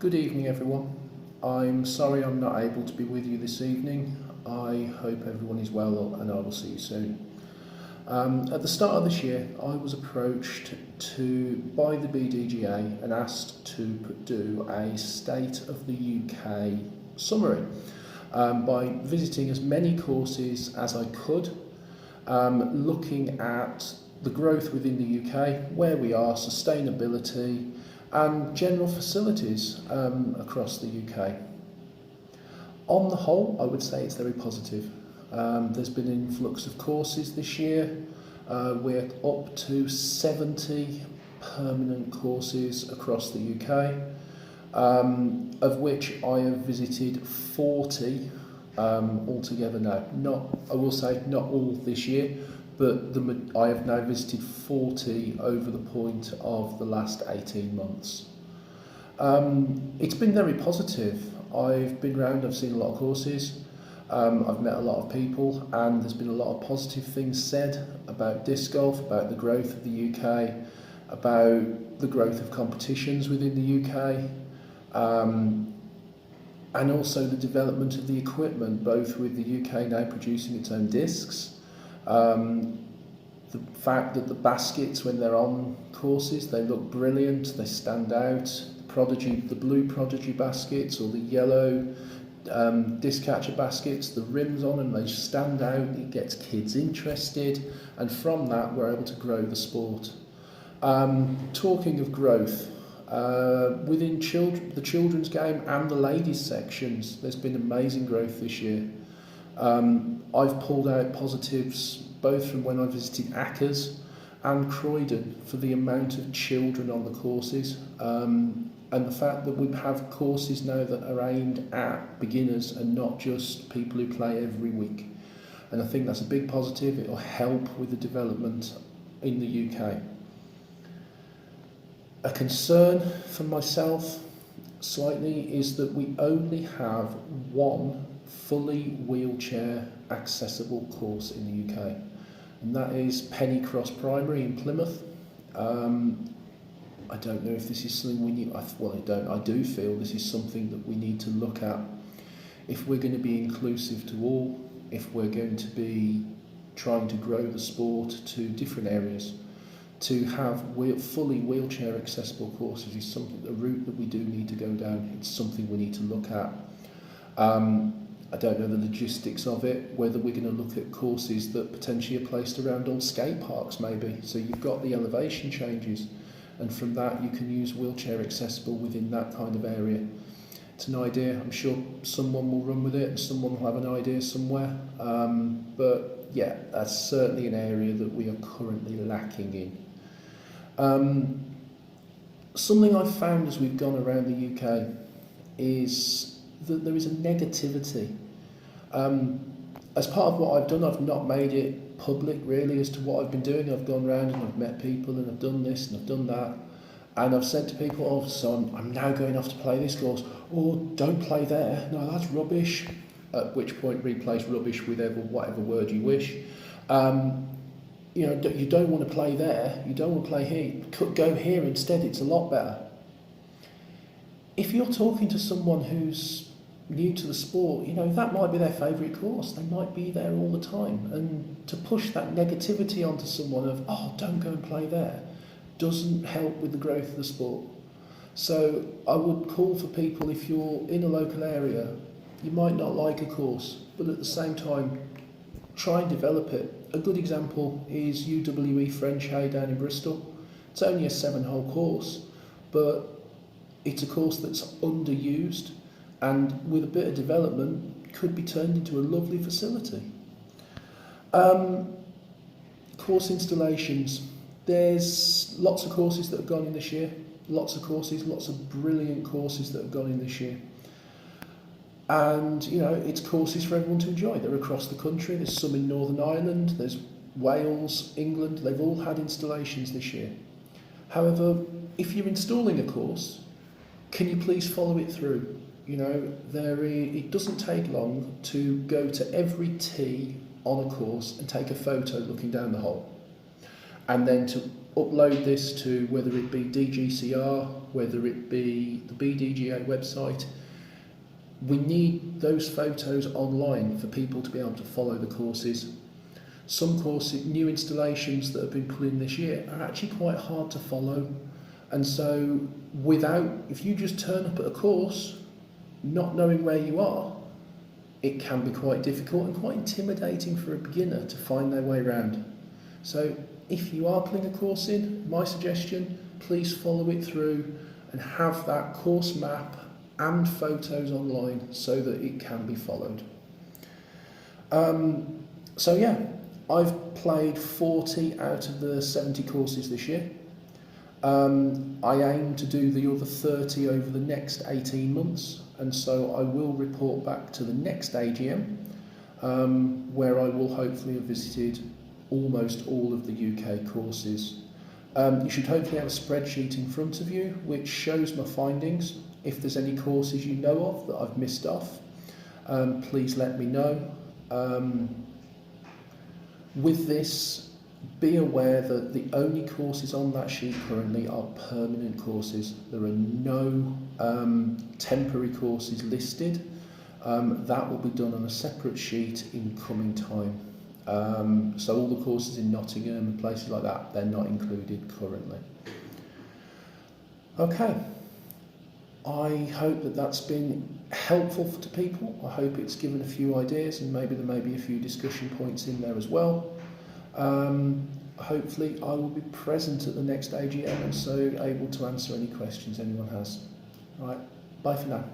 Good evening, everyone. I'm sorry I'm not able to be with you this evening. I hope everyone is well and I will see you soon. At the start of this year, I was approached by the BDGA and asked to do a State of the UK summary by visiting as many courses as I could, looking at the growth within the UK, where we are, sustainability, and general facilities across the UK. On the whole, I would say it's very positive. There's been an influx of courses this year. We're up to 70 permanent courses across the UK, of which I have visited 40 altogether now. I will say not all this year, but I have now visited 40 over the point of the last 18 months. It's been very positive. I've been around, I've seen a lot of courses, I've met a lot of people, and there's been a lot of positive things said about disc golf, about the growth of the UK, about the growth of competitions within the UK, and also the development of the equipment, both with the UK now producing its own discs. The fact that the baskets, when they're on courses, they look brilliant, they stand out. The blue Prodigy baskets or the yellow disc catcher baskets, the rims on them, they stand out, it gets kids interested, and from that we're able to grow the sport. Talking of growth, within the children's game and the ladies sections, there's been amazing growth this year. I've pulled out positives both from when I visited Ackers and Croydon for the amount of children on the courses, and the fact that we have courses now that are aimed at beginners and not just people who play every week. And I think that's a big positive. It will help with the development in the UK. A concern for myself slightly is that we only have one fully wheelchair accessible course in the UK, and that is Penny Cross Primary in Plymouth. I don't know if this is something we need, I do feel this is something that we need to look at if we're going to be inclusive to all, if we're going to be trying to grow the sport to different areas. To have fully wheelchair accessible courses is a route that we do need to go down. It's something we need to look at. I don't know the logistics of it, whether we're going to look at courses that potentially are placed around old skate parks maybe. So you've got the elevation changes, and from that you can use wheelchair accessible within that kind of area. It's an idea, I'm sure someone will run with it and someone will have an idea somewhere. But yeah, that's certainly an area that we are currently lacking in. Something I've found as we've gone around the UK is that there is a negativity. As part of what I've done, I've not made it public really as to what I've been doing. I've gone around and I've met people and I've done this and I've done that, and I've said to people, oh, so I'm now going off to play this course. Oh, don't play there, no, that's rubbish, at which point replace rubbish with whatever word you wish. You know, you don't want to play there, you don't want to play here, go here instead, it's a lot better. If you're talking to someone who's new to the sport, you know, that might be their favourite course, they might be there all the time, and to push that negativity onto someone of, oh, don't go and play there, doesn't help with the growth of the sport. So I would call for people, if you're in a local area, you might not like a course, but at the same time, try and develop it. A good example is UWE French Hay down in Bristol. It's only a 7-hole course, but it's a course that's underused, and with a bit of development could be turned into a lovely facility. Course installations. There's lots of courses that have gone in this year. Lots of brilliant courses that have gone in this year. And, you know, it's courses for everyone to enjoy. They're across the country. There's some in Northern Ireland, there's Wales, England. They've all had installations this year. However, if you're installing a course, can you please follow it through? You know, it doesn't take long to go to every tee on a course and take a photo looking down the hole, and then to upload this to whether it be DGCR, whether it be the BDGA website. We need those photos online for people to be able to follow the courses. Some courses, new installations that have been put in this year are actually quite hard to follow. And so if you just turn up at a course, not knowing where you are, it can be quite difficult and quite intimidating for a beginner to find their way around. So if you are putting a course in, my suggestion, please follow it through and have that course map and photos online so that it can be followed. So yeah, I've played 40 out of the 70 courses this year. I aim to do the other 30 over the next 18 months, and so I will report back to the next AGM, where I will hopefully have visited almost all of the UK courses. You should hopefully have a spreadsheet in front of you which shows my findings. If there's any courses you know of that I've missed off, please let me know. With this, be aware that the only courses on that sheet currently are permanent courses. There are no temporary courses listed. That will be done on a separate sheet in coming time. So all the courses in Nottingham and places like that, they're not included currently. Okay, I hope that that's been helpful to people. I hope it's given a few ideas, and maybe there may be a few discussion points in there as well. Hopefully I will be present at the next AGM and so able to answer any questions anyone has. Right, bye for now.